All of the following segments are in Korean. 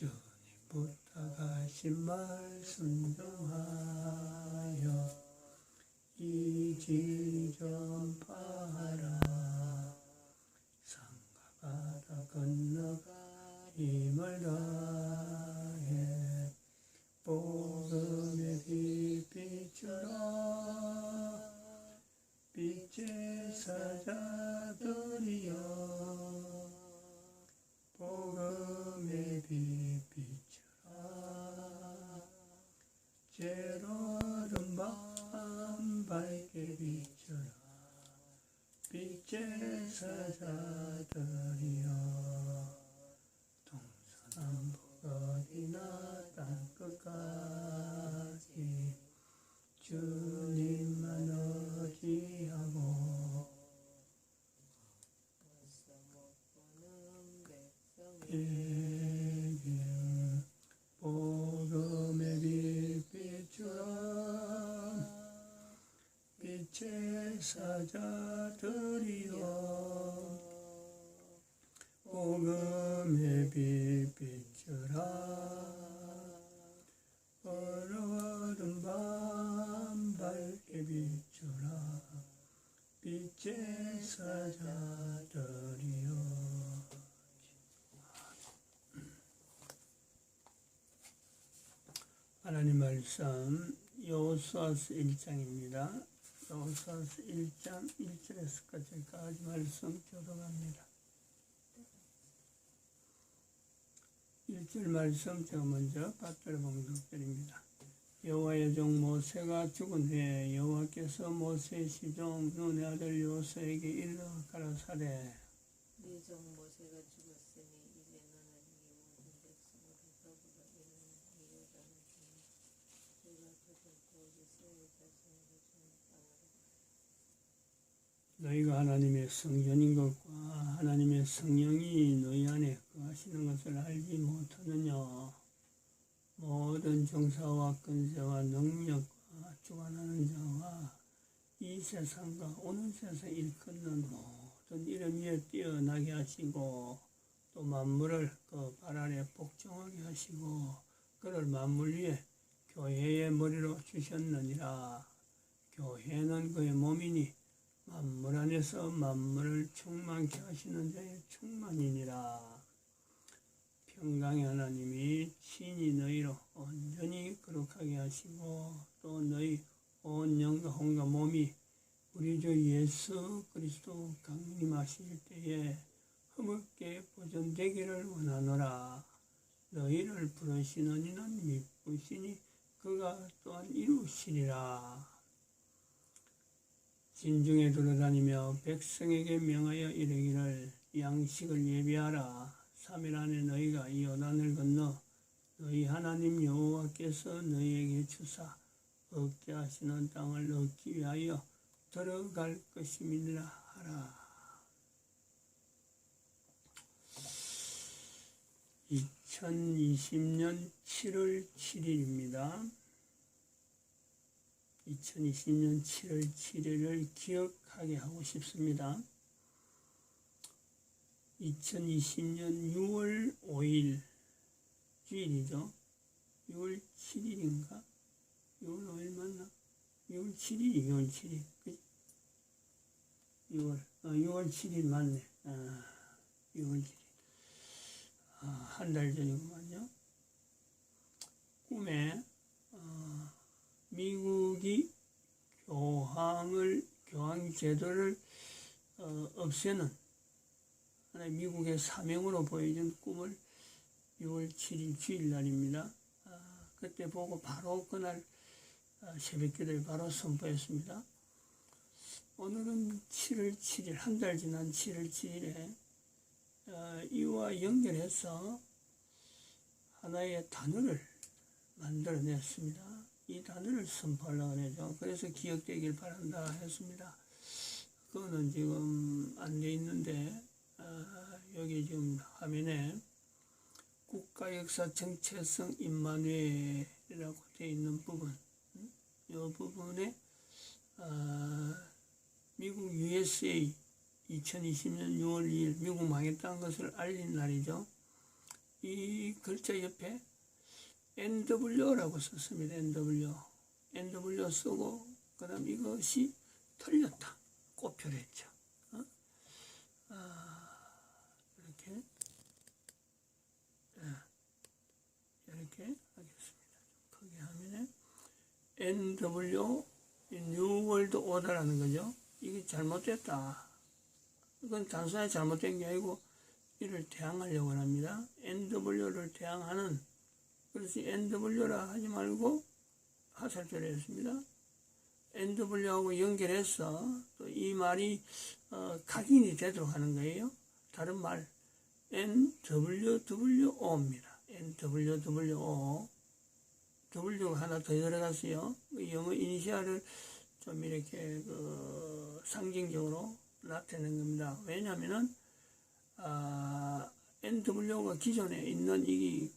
주님부터 가신 말 순종하여 이지 전파하라. 산과 바다 건너가 힘을 다해 복음의 빛 비추라. 빛의 사자들이여 복음의 빛 비추라. 제로른 밤 밝게 비추라. 빛의 사자들이여 동서남북 어디나 땅끝까지 주님만 의지하고 복음의 빛 비추라. 빛의 사자들이여 복음의 빛 비추라. 어두운 밤 밝게 비추라. 빛의 사자들이여. 하나님 말씀 여호수아서 1장입니다. 여호수아서 1장 1절에서 끝까지 말씀 교독합니다. 1절 말씀 제가 먼저 받들어 봉독드립니다. 여호와의 종 모세가 죽은 후에 여호와께서 모세의 시종 눈의 아들 여호수아에게 일러 가라사대 네 종 모세가 죽었으니 이제 너는 이 모든 백성으로 더불어 이르는 이 여자는 내가 거듭고 이스라엘 자손에게 준 땅으로 너희가 하나님의 성전인 것과 하나님의 성령이 너희 안에 거하시는 것을 알지 못하느냐. 모든 정사와 권세와 능력과 주관하는 자와 이 세상과 오는 세상 일컫는 모든 이름 위에 뛰어나게 하시고 또 만물을 그 발 아래 복종하게 하시고 그를 만물 위에 교회의 머리로 주셨느니라. 교회는 그의 몸이니 만물 안에서 만물을 충만케 하시는 자의 충만이니라. 평강의 하나님이 친히 너희로 온전히 거룩하게 하시고 또 너희 온 영과 혼과 몸이 우리 주 예수 그리스도 강림하실 때에 흐뭇게 보존되기를 원하노라. 너희를 부르시는 이는 미쁘시니 그가 또한 이루시리라. 진중에 돌아다니며 백성에게 명하여 이르기를 양식을 예비하라. 3일 안에 너희가 이 요단을 건너 너희 하나님 여호와께서 너희에게 주사 얻게 하시는 땅을 얻기 위하여 들어갈 것임이니라 하라. 2020년 7월 7일입니다. 2020년 7월 7일을 기억하게 하고 싶습니다. 2020년 6월 5일 주일이죠. 6월 7일인가? 6월 5일 맞나? 6월 7일이 6월 7일. 6월 7일 맞네. 6월 7일. 한 달 전이구만요. 꿈에 미국이 교황 제도를 없애는 미국의 사명으로 보여준 꿈을 6월 7일 주일날입니다. 그때 보고 바로 그날 새벽기도에 바로 선포했습니다. 오늘은 7월 7일, 한 달 지난 7월 7일에 이와 연결해서 하나의 단어를 만들어냈습니다. 이 단어를 선포하려고 하죠. 그래서 기억되길 바란다 했습니다. 그거는 지금 안 돼 있는데 여기 지금 화면에 국가역사 정체성 임마누엘이라고 되어 있는 부분, 이 부분에 미국 USA 2020년 6월 2일 미국 망했다는 것을 알린 날이죠. 이 글자 옆에 NW라고 썼습니다. NW 쓰고 그다음 이것이 틀렸다. 꼬표를 했죠. 이렇게 이렇게 하겠습니다. 크게 하면 NW New World Order라는 거죠. 이게 잘못됐다. 이건 단순하게 잘못된 게 아니고 이를 대항하려고 합니다. NW를 대항하는, 그래서 NW라 하지 말고 하살표를 했습니다. NW하고 연결해서 또 이 말이 각인이 되도록 하는 거예요. 다른 말 NWWO입니다. NWWO. W가 하나 더 들어갔어요. 영어 이니셜을 좀 이렇게 상징적으로 나타내는 겁니다. 왜냐하면은 NW가 기존에 있는 이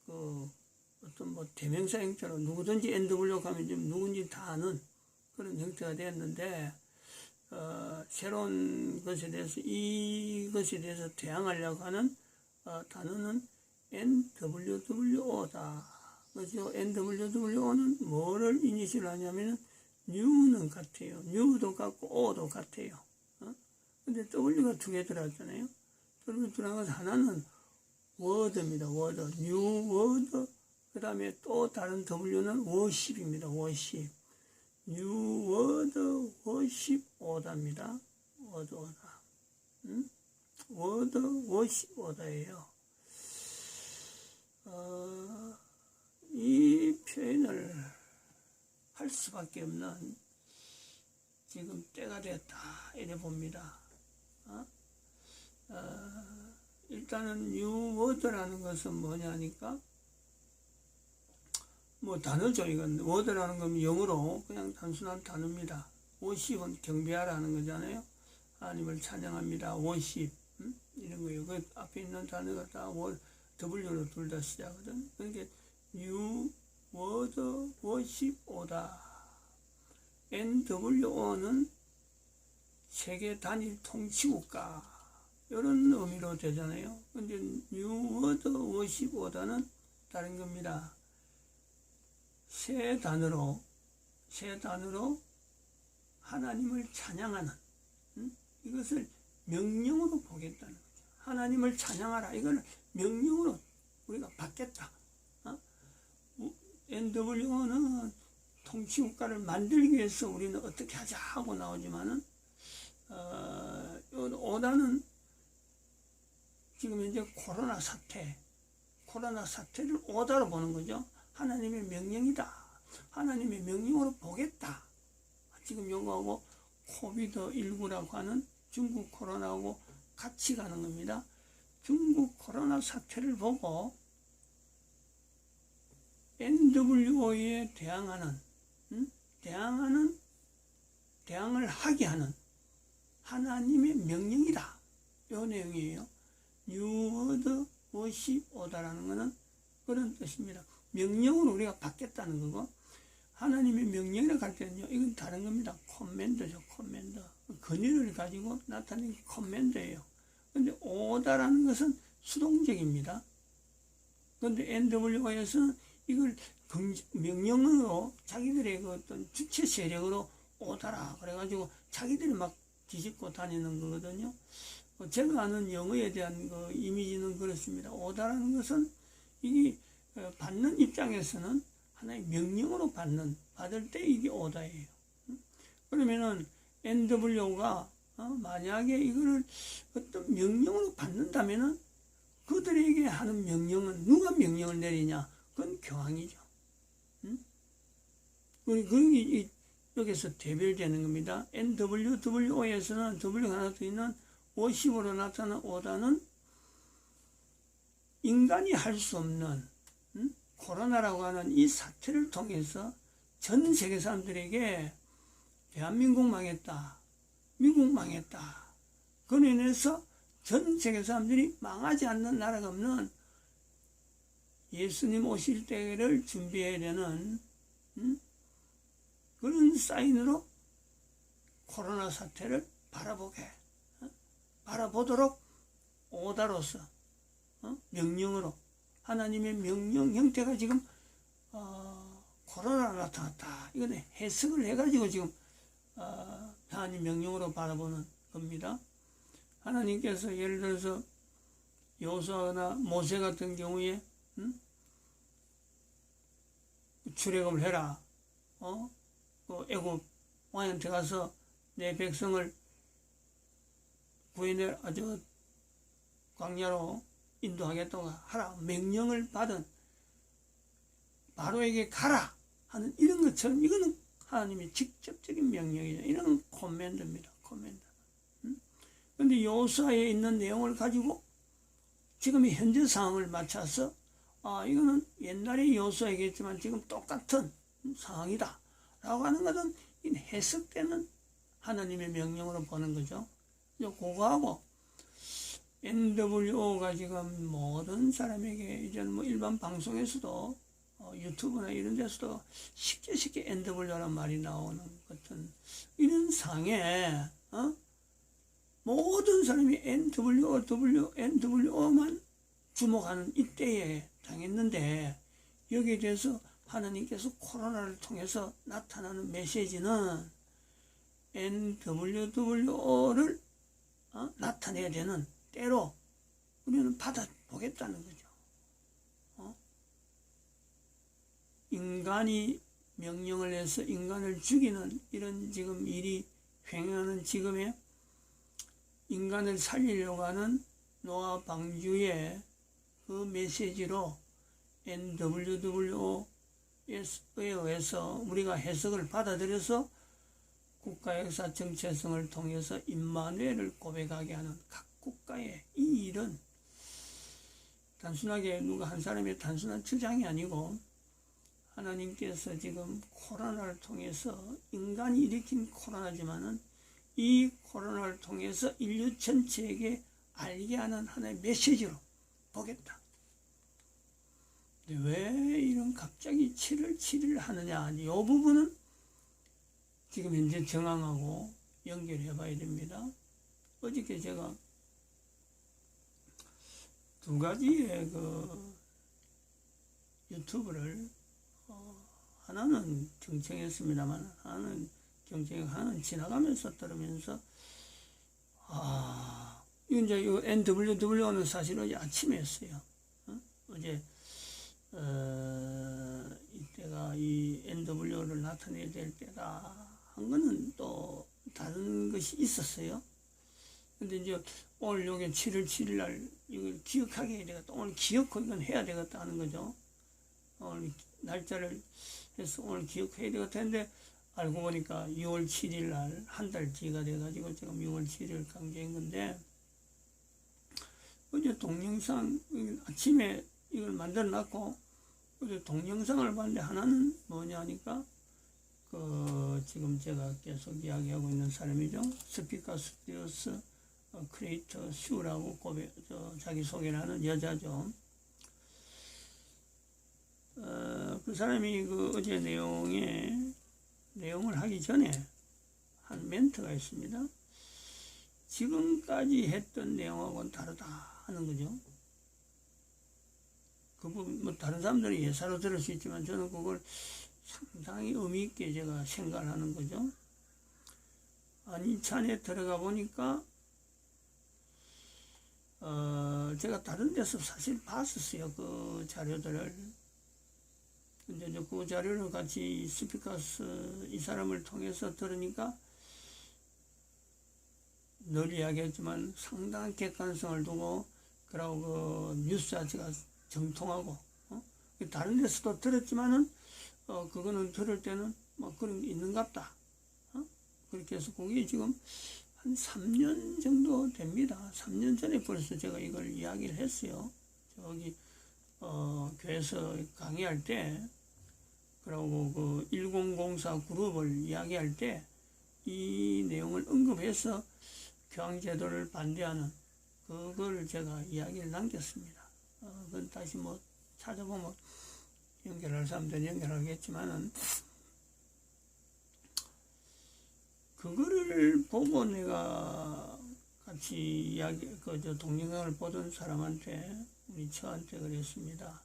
어떤 뭐 대명사 형태로 누구든지 NW가 하면 좀 누군지 다 아는 그런 형태가 되었는데 새로운 것에 대해서 이것에 대해서 대항하려고 하는 단어는 NWWO다. 그래서 NWWO는 뭐를 이니셜 하냐면은 New는 같아요. New도 같고 O도 같아요. 근데 W가 두 개 들어갔잖아요. W 들어가서 하나는 word입니다. word. New word. 그 다음에 또 다른 W는 worship입니다. worship. New word worship order입니다. word order. word worship order예요. 이 표현을 할 수밖에 없는 지금 때가 됐다 이래 봅니다. 일단은 new word라는 것은 뭐냐니까 뭐 단어죠. 이건 word라는 건 영어로 그냥 단순한 단어입니다. worship은 경배하라는 거잖아요. 하나님을 찬양합니다. worship 이런 거예요. 그 앞에 있는 단어가 다 W로 둘 다 시작하거든. 그러니까 new word worship order. NWO는 세계 단일 통치국가 이런 의미로 되잖아요. 근데 new word worship order는 다른 겁니다. 새 단어로 하나님을 찬양하는 이것을 명령으로 보겠다는 거죠. 하나님을 찬양하라. 이걸 명령으로 우리가 받겠다. NWO는 통치국가를 만들기 위해서 우리는 어떻게 하자 하고 나오지만은 오다는 지금 현재 코로나 사태를 오다로 보는 거죠. 하나님의 명령이다. 하나님의 명령으로 보겠다. 지금 요거하고 코비드19라고 하는 중국 코로나하고 같이 가는 겁니다. 중국 코로나 사태를 보고 NWO에 대항을 하게 하는 하나님의 명령이다. 이 내용이에요. New Word Worship Order라는 것은 그런 뜻입니다. 명령으로 우리가 받겠다는 거고, 하나님의 명령이라고 할 때는요, 이건 다른 겁니다. 커맨더죠, 커맨더. 권위를 가지고 나타낸 커맨더예요. 근데 오다라는 것은 수동적입니다. 근데 NWO에서는 이걸 명령으로 자기들의 그 어떤 주체 세력으로 오다라 그래가지고 자기들이 막 뒤집고 다니는 거거든요. 제가 아는 영어에 대한 그 이미지는 그렇습니다. 오다라는 것은 이게 받는 입장에서는 하나의 명령으로 받을 때 이게 오다예요. 그러면은 NWO가 만약에 이거를 어떤 명령으로 받는다면은 그들에게 하는 명령은 누가 명령을 내리냐? 그건 교황이죠. 그게 여기서 대별되는 겁니다. NWWO에서는 W가 하나 더 있는 50으로 나타나는 오다는 인간이 할 수 없는 코로나라고 하는 이 사태를 통해서 전 세계 사람들에게 대한민국 망했다, 미국 망했다, 그로 인해서 전 세계 사람들이 망하지 않는 나라가 없는 예수님 오실 때를 준비해야 되는 그런 사인으로 코로나 사태를 바라보도록 오다로서 명령으로 하나님의 명령 형태가 지금 코로나가 나타났다. 이거는 해석을 해가지고 지금 하나님 명령으로 바라보는 겁니다. 하나님께서 예를 들어서 여호수아나 모세 같은 경우에 출애굽을 해라. 애굽 왕한테 가서 내 백성을 구해내 아주 광야로 인도하겠다고 하라. 명령을 받은 바로에게 가라 하는 이런 것처럼 이거는 하나님의 직접적인 명령이죠. 이런 코맨드입니다. 코맨드. 그런데 여호수아에 있는 내용을 가지고 지금의 현재 상황을 맞춰서 이거는 옛날에 여호수아이겠지만 지금 똑같은 상황이다 라고 하는 것은 해석되는 하나님의 명령으로 보는 거죠. 그거하고 NWO가 지금 모든 사람에게 이제는 뭐 일반 방송에서도 유튜브나 이런 데서도 쉽게 NWO란 말이 나오는 같은 이런 상에 모든 사람이 NWO만 주목하는 이때에 당했는데 여기에 대해서 하나님께서 코로나를 통해서 나타나는 메시지는 NWO를 나타내야 되는 때로 우리는 받아보겠다는 거죠. 인간이 명령을 해서 인간을 죽이는 이런 지금 일이 횡행하는 지금에 인간을 살리려고 하는 노아 방주의 그 메시지로 NWO에 의해서 우리가 해석을 받아들여서 국가 역사 정체성을 통해서 임마누엘을 고백하게 하는 각 국가의 이 일은 단순하게 누가 한 사람의 단순한 주장이 아니고 하나님께서 지금 코로나를 통해서 인간이 일으킨 코로나지만은 이 코로나를 통해서 인류 전체에게 알게 하는 하나의 메시지로 보겠다. 근데 왜 이런 갑자기 7을 하느냐? 이 부분은 지금 현재 정황하고 연결해 봐야 됩니다. 어저께 제가 두 가지의 그 유튜브를 하나는 경청했습니다만 하나는 지나가면서 들으면서 이건 이제 이 NWO는 사실 어제 아침에 했어요. 어제 이때가 이 NWO를 나타내야 될 때다 한 거는 또 다른 것이 있었어요. 근데 이제 오늘 요게 7월 날 이걸 기억하게 해야 되겠다. 오늘 기억하고 이건 해야 되겠다 하는 거죠. 오늘 날짜를 해서 오늘 기억해야 되겠다 했는데 알고 보니까 6월 7일 날 한 달치가 돼가지고 지금 6월 7일 강조한 건데 어제 동영상 아침에 이걸 만들어 놨고 어제 동영상을 봤는데 하나는 뭐냐 하니까 지금 제가 계속 이야기하고 있는 사람이죠. 스피커 스튜디오스 크리에이터 슈라고 자기 소개를 하는 여자죠. 그 사람이 어제 내용을 하기 전에 한 멘트가 있습니다. 지금까지 했던 내용하고는 다르다 하는 거죠. 그 부분, 뭐 다른 사람들은 예사로 들을 수 있지만 저는 그걸 상당히 의미 있게 제가 생각을 하는 거죠. 안희찬에 들어가 보니까 제가 다른 데서 사실 봤었어요. 그 자료들을. 근데 그 자료를 같이 스피커스 이 사람을 통해서 들으니까 늘 이야기했지만 상당한 객관성을 두고 그러고 뉴스 자체가 정통하고 다른 데서도 들었지만은 그거는 들을 때는 뭐 그런 게 있는갑다. 그렇게 해서 그게 지금 한 3년 정도 됩니다. 3년 전에 벌써 제가 이걸 이야기를 했어요. 저기 교회에서 강의할 때 그리고 그 1004 그룹을 이야기할 때 이 내용을 언급해서 교황제도를 반대하는 그걸 제가 이야기를 남겼습니다. 그건 다시 뭐 찾아보면 연결할 사람들은 연결하겠지만은 그거를 보고 내가 같이 동영상을 보던 사람한테 우리 처한테 그랬습니다.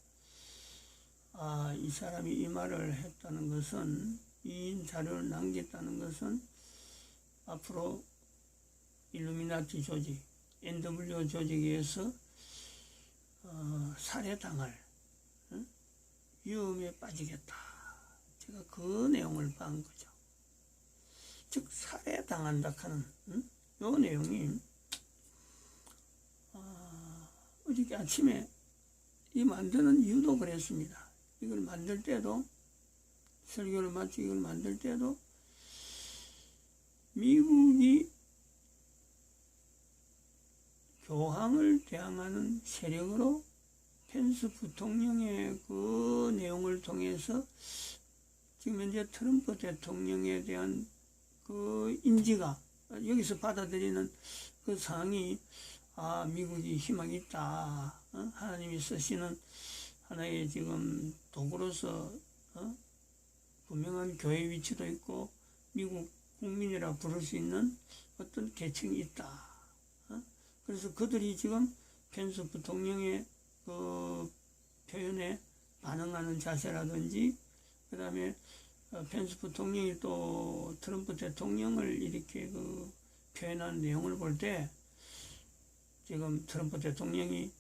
이 사람이 이 말을 했다는 것은, 이 자료를 남겼다는 것은 앞으로 일루미나티 조직, NW 조직에서 살해당할 위험에 빠지겠다. 제가 그 내용을 본 거죠. 즉 살해당한다 하는 요 내용이 어저께 아침에 이 만드는 이유도 그랬습니다. 이걸 만들 때도, 설교를 마치고 이걸 만들 때도 미국이 교황을 대항하는 세력으로 펜스 부통령의 그 내용을 통해서 지금 현재 트럼프 대통령에 대한 그 인지가, 여기서 받아들이는 그 상황이 미국이 희망이 있다. 하나님이 쓰시는 하나의 지금 도구로서 분명한 교회 위치도 있고 미국 국민이라 부를 수 있는 어떤 계층이 있다. 그래서 그들이 지금 펜스 부통령의 그 표현에 반응하는 자세라든지, 그 다음에 펜스 부통령이 또 트럼프 대통령을 이렇게 그 표현한 내용을 볼 때, 지금 트럼프 대통령이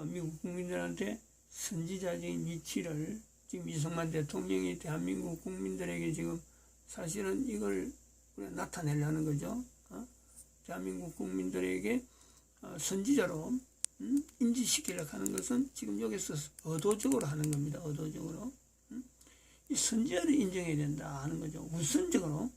미국 국민들한테 선지자적인 위치를, 지금 이승만 대통령이 대한민국 국민들에게 지금 사실은 이걸 나타내려는 거죠. 대한민국 국민들에게 선지자로 인지시키려고 하는 것은 지금 여기서 의도적으로 하는 겁니다. 의도적으로. 이 선지자를 인정해야 된다 하는 거죠. 우선적으로.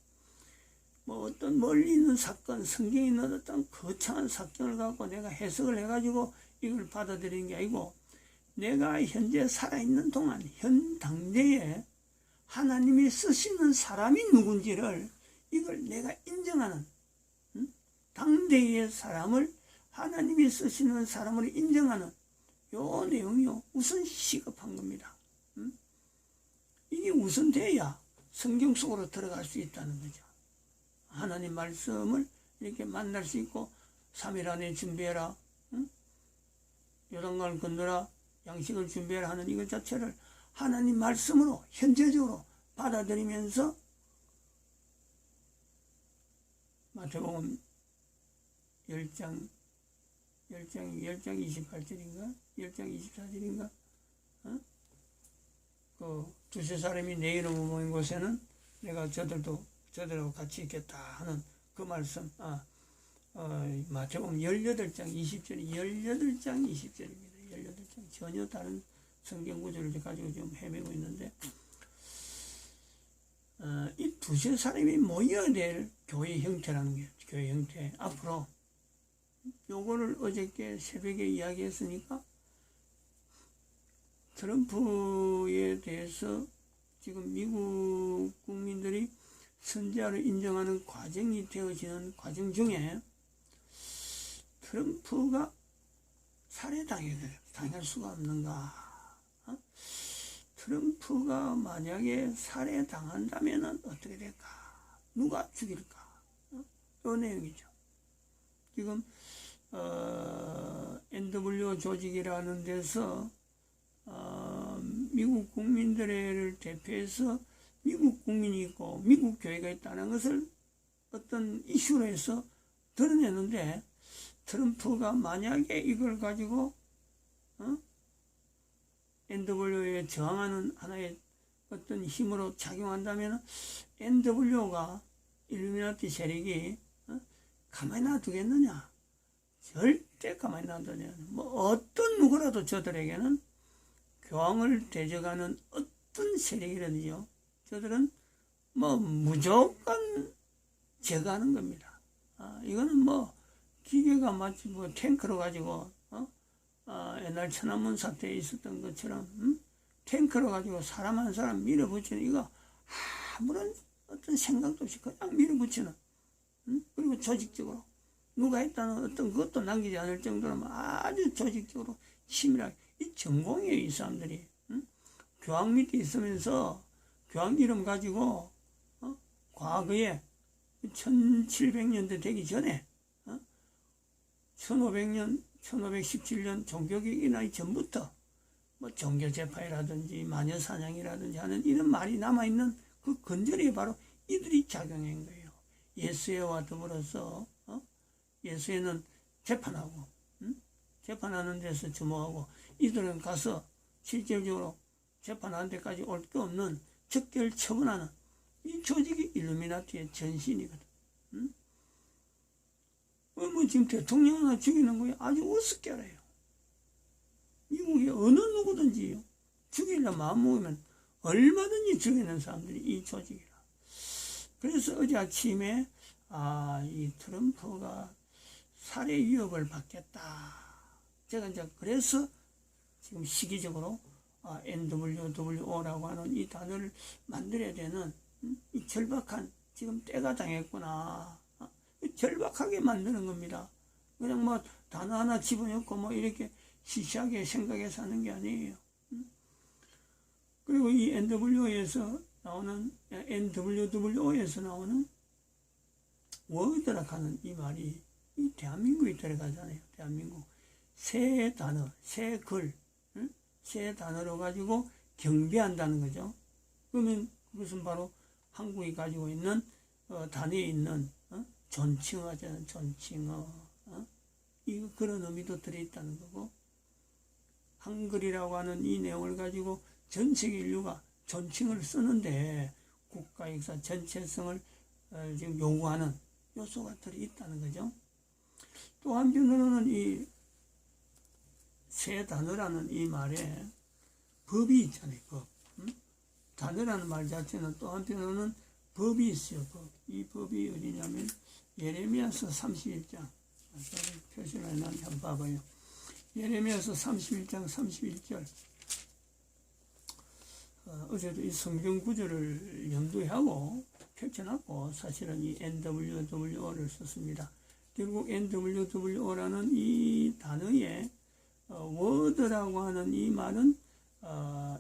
뭐 어떤 멀리 있는 사건, 성경에 있는 어떤 거창한 사건을 갖고 내가 해석을 해가지고 이걸 받아들이는 게 아니고, 내가 현재 살아있는 동안 현 당대에 하나님이 쓰시는 사람이 누군지를 이걸 내가 인정하는, 당대의 사람을 하나님이 쓰시는 사람을 인정하는 요 내용이요 우선 시급한 겁니다. 이게 우선돼야 성경 속으로 들어갈 수 있다는 거죠. 하나님 말씀을 이렇게 만날 수 있고, 3일 안에 준비해라, 요단강을 건너라, 양식을 준비해라 하는 이것 자체를 하나님 말씀으로 현재적으로 받아들이면서, 마태복음 10장 28절인가 10장 24절인가 그 두세 사람이 내 이름으로 모인 곳에는 내가 저들하고 같이 있겠다 하는 그 말씀, 마태복음 18장 20절이 18장 20절입니다. 18장. 전혀 다른 성경 구절을 가지고 지금 헤매고 있는데, 이 두세 사람이 모여야 될 교회 형태라는 게, 교회 형태. 앞으로 요거를 어저께 새벽에 이야기했으니까, 트럼프에 대해서 지금 미국 국민들이 선지자를 인정하는 과정이 되어지는 과정 중에 트럼프가 살해당할 수가 없는가? 트럼프가 만약에 살해당한다면 어떻게 될까? 누가 죽일까? 이 내용이죠. 지금 NW 조직이라는 데서 미국 국민들을 대표해서 미국 국민이 있고 미국 교회가 있다는 것을 어떤 이슈로 해서 드러내는데, 트럼프가 만약에 이걸 가지고 NW에 저항하는 하나의 어떤 힘으로 작용한다면 NW가 일루미나티 세력이 가만히 놔두겠느냐? 절대 가만히 놔두냐. 뭐 어떤 누구라도 저들에게는 교황을 대적하는 어떤 세력이라든지요, 저들은 뭐 무조건 제거하는 겁니다. 이거는 뭐 기계가 마치 뭐 탱크로 가지고 옛날 천안문 사태에 있었던 것처럼 탱크로 가지고 사람 한 사람 밀어붙이는, 이거 아무런 어떤 생각도 없이 그냥 밀어붙이는, 그리고 조직적으로 누가 했다는 어떤 것도 남기지 않을 정도로 아주 조직적으로 치밀하게, 이 전공이에요. 이 사람들이 교황 밑에 있으면서 교황 이름 가지고 과거에 1700년대 되기 전에 1500년 1517년 종교개혁이 나기 전부터 뭐 종교재판이라든지 마녀사냥이라든지 하는 이런 말이 남아있는 그 근저리에 바로 이들이 작용한 거예요. 예수회와 더불어서 예수회는 재판하고 재판하는 데서 주목하고 이들은 가서 실질적으로 재판하는 데까지 올 게 없는 적결 처분하는 이 조직이 일루미나티의 전신이거든. 뭐 지금 대통령 하나 죽이는 거에 아주 우습게 알아요. 미국의 어느 누구든지 죽이려 마음먹으면 얼마든지 죽이는 사람들이 이 조직이라. 그래서 어제 아침에 이 트럼프가 살해 위협을 받겠다. 제가 이제 그래서 지금 시기적으로 NWO라고 하는 이 단어를 만들어야 되는 이 절박한 지금 때가 당했구나. 절박하게 만드는 겁니다. 그냥 뭐 단어 하나 집어넣고 뭐 이렇게 시시하게 생각해서 하는 게 아니에요. 그리고 이 NWO에서 나오는 워드락 하는 이 말이 이 대한민국에 들어가잖아요. 대한민국 새 단어, 새 글, 새 단어로 가지고 경배한다는 거죠. 그러면 그것은 바로 한국이 가지고 있는 단어에 있는 존칭어잖아요. 존칭어. 이거 그런 의미도 들어있다는 거고, 한글이라고 하는 이 내용을 가지고 전 세계 인류가 존칭을 쓰는데 국가 역사 전체성을 지금 요구하는 요소가 들어있다는 거죠. 또 한편으로는 이 새 단어라는 이 말에 법이 있잖아요. 법. 단어라는 말 자체는 또 한편으로는 법이 있어요. 법. 이 법이 어디냐면 예레미야서 31장. 표시를 해놨는데 한번 봐봐요. 예레미야서 31장 31절. 어제도 이 성경 구절을 염두에 하고 펼쳐놨고 사실은 이 NWO를 썼습니다. 결국 NWO라는 이 단어의 워드라고 하는 이 말은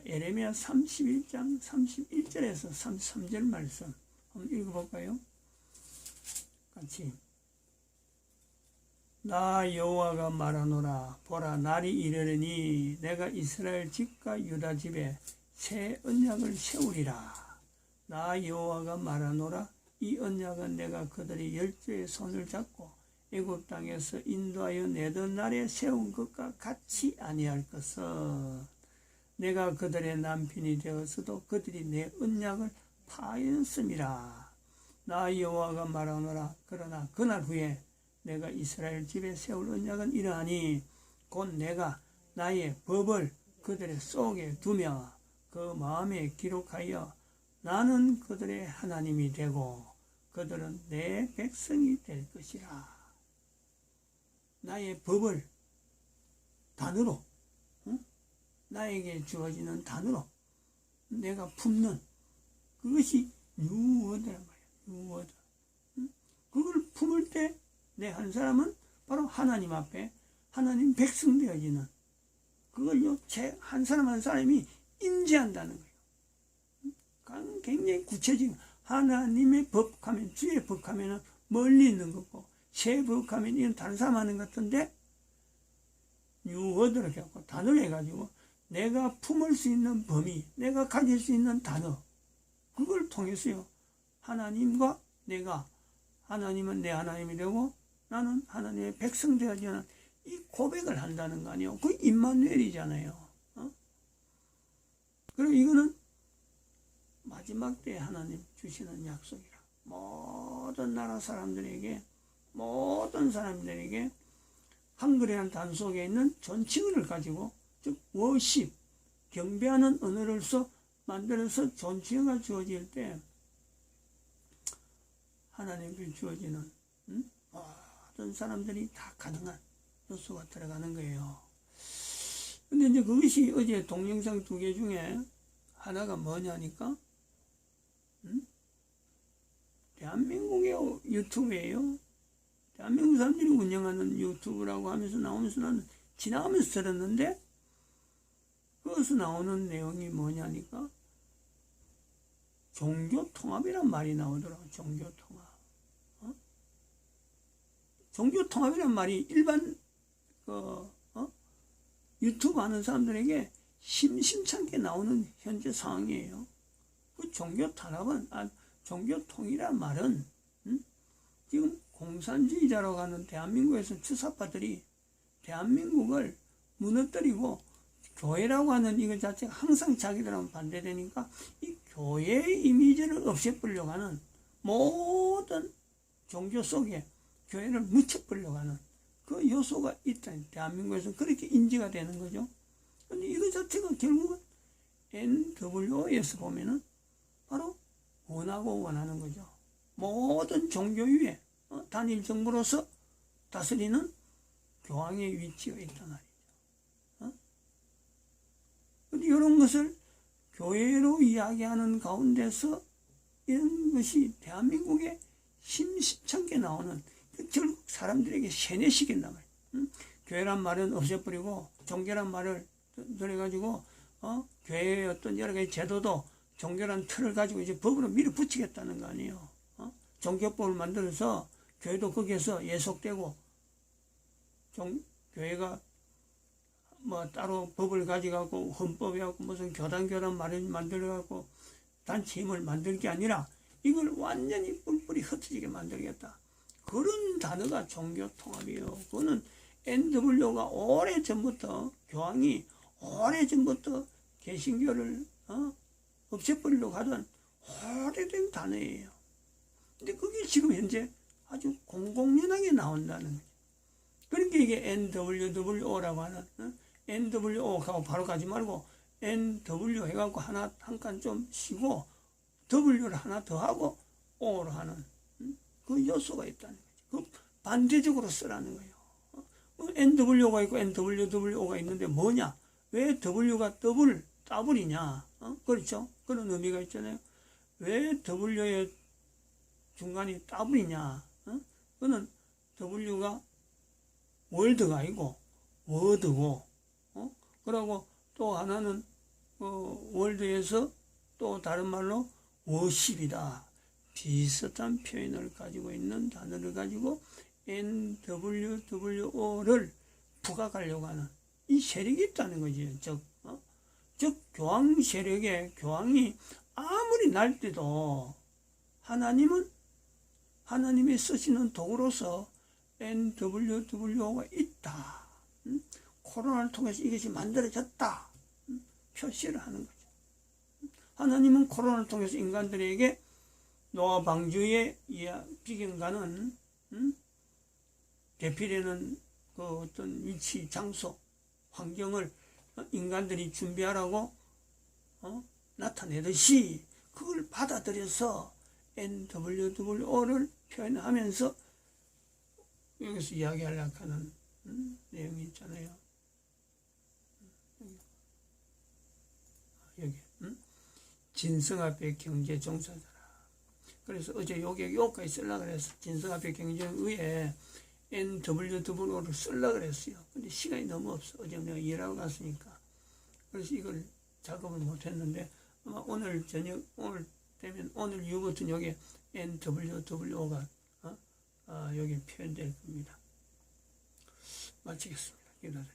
예레미야 31장 31절에서 33절 말씀 한번 읽어볼까요? 같이. 나 여호와가 말하노라. 보라, 날이 이르리니 내가 이스라엘 집과 유다 집에 새 언약을 세우리라. 나 여호와가 말하노라. 이 언약은 내가 그들의 열조의 손을 잡고 애굽 땅에서 인도하여 내던 날에 세운 것과 같이 아니할 것은 내가 그들의 남편이 되었어도 그들이 내 언약을 파하였음이라. 나 여호와가 말하노라. 그러나 그날 후에 내가 이스라엘 집에 세울 언약은 이러하니 곧 내가 나의 법을 그들의 속에 두며 그 마음에 기록하여 나는 그들의 하나님이 되고 그들은 내 백성이 될 것이라. 나의 법을 단어로, 나에게 주어지는 단어로 내가 품는 그것이 뉴워드란 말이야. 뉴워드. 그걸 품을 때 내 한 사람은 바로 하나님 앞에 하나님 백성 되어지는 그걸요, 제 한 사람 한 사람이 인지한다는 거예요. 굉장히 구체적인 하나님의 법하면, 주의 법하면 멀리 있는 거고, 새 법하면 이건 다른 사람 하는 것 같은데, 뉴워드로 해갖고 단어로 해가지고 내가 품을 수 있는 범위, 내가 가질 수 있는 단어, 그걸 통해서요, 하나님과 내가, 하나님은 내 하나님이 되고 나는 하나님의 백성 되어지는 이 고백을 한다는 거 아니에요. 그 임마누엘이잖아요. 그리고 이거는 마지막 때 하나님 주시는 약속이라. 모든 나라 사람들에게, 모든 사람들에게 한글이라는 단 속에 있는 존칭어를 가지고, 즉 워십, 경배하는 언어를 만들어서 존칭어가 주어질 때 하나님께 주어지는 모든 사람들이 다 가능한 요소가 들어가는 거예요. 근데 이제 그것이 어제 동영상 2개 중에 하나가 뭐냐니까, 대한민국의 유튜브예요. 대한민국 사람들이 운영하는 유튜브라고 하면서 나오면서 나는 지나가면서 들었는데, 거기서 나오는 내용이 뭐냐니까, 종교통합이란 말이 나오더라고. 종교통합. 종교통합이란 말이 일반 유튜브 하는 사람들에게 심심찮게 나오는 현재 상황이에요. 그 종교 탄압은, 종교 통일이란 말은, 지금 공산주의자라고 하는 대한민국에서 주사파들이 대한민국을 무너뜨리고 교회라고 하는 이것 자체가 항상 자기들하고 반대되니까 이 교회의 이미지를 없애버리려고 하는 모든 종교 속에 교회를 묻혀버리려고 하는 그 요소가 있다. 대한민국에서 그렇게 인지가 되는 거죠. 근데 이거 자체가 결국은 NWO에서 보면은 바로 원하고 원하는 거죠. 모든 종교 위에 단일 정부로서 다스리는 교황의 위치가 있단 말이죠. 근데 이런 것을 교회로 이야기하는 가운데서 이런 것이 대한민국에 심심찮게 나오는, 결국 사람들에게 세뇌시킨단 말이에요. 교회란 말은 없애버리고 종교란 말을 들여가지고 교회의 어떤 여러 가지 제도도 종교란 틀을 가지고 이제 법으로 밀어붙이겠다는 거 아니에요. 종교법을 만들어서 교회도 거기에서 예속되고, 교회가 뭐 따로 법을 가져가고 헌법이하고 무슨 교단 말을 만들어갖고 단체 힘을 만들 게 아니라 이걸 완전히 뿔뿔이 흩어지게 만들겠다. 그런 단어가 종교통합이에요. 그거는 NWO가 오래전부터, 교황이 오래전부터 개신교를 없애버리려고 하던 오래된 단어예요. 근데 그게 지금 현재 아주 공공연하게 나온다는 거죠. 그러니까 이게 NWO라고 하는, NWO하고 바로 가지 말고 NW 해갖고 하나 한 칸 좀 쉬고 W를 하나 더 하고 O로 하는 그 요소가 있다는 거죠. 그 반대적으로 쓰라는 거예요. NW가 있고 NWWO가 있는데 뭐냐? 왜 W가 더블이냐? 그렇죠? 그런 의미가 있잖아요. 왜 W의 중간이 더블이냐? 그거는 W가 월드가 아니고 워드고, 그러고 또 하나는 월드에서 또 다른 말로 워십이다. 비슷한 표현을 가지고 있는 단어를 가지고 NWWO를 부각하려고 하는 이 세력이 있다는 거지. 즉 교황 세력에, 교황이 아무리 날 때도 하나님이 쓰시는 도구로서 NWWO가 있다. 코로나를 통해서 이것이 만들어졌다. 표시를 하는 거죠. 하나님은 코로나를 통해서 인간들에게 노아 방주에 비경가는 대피되는 그 어떤 위치, 장소, 환경을 인간들이 준비하라고 나타내듯이 그걸 받아들여서 NWWO를 표현하면서 여기서 이야기하려고 하는 내용이 있잖아요. 여기 진성 앞에 경제 종사자라. 그래서 어제 여기까지 쓰려고 그랬어. 진성 앞에 경제 위에 NWWO를 쓰려고 그랬어요. 근데 시간이 너무 없어. 어제 내가 일하고 갔으니까. 그래서 이걸 작업을 못했는데 아마 오늘 저녁, 오늘 되면 오늘 이후부터 여기 NWWO가 여기 표현될 겁니다. 마치겠습니다. 기도드립니다.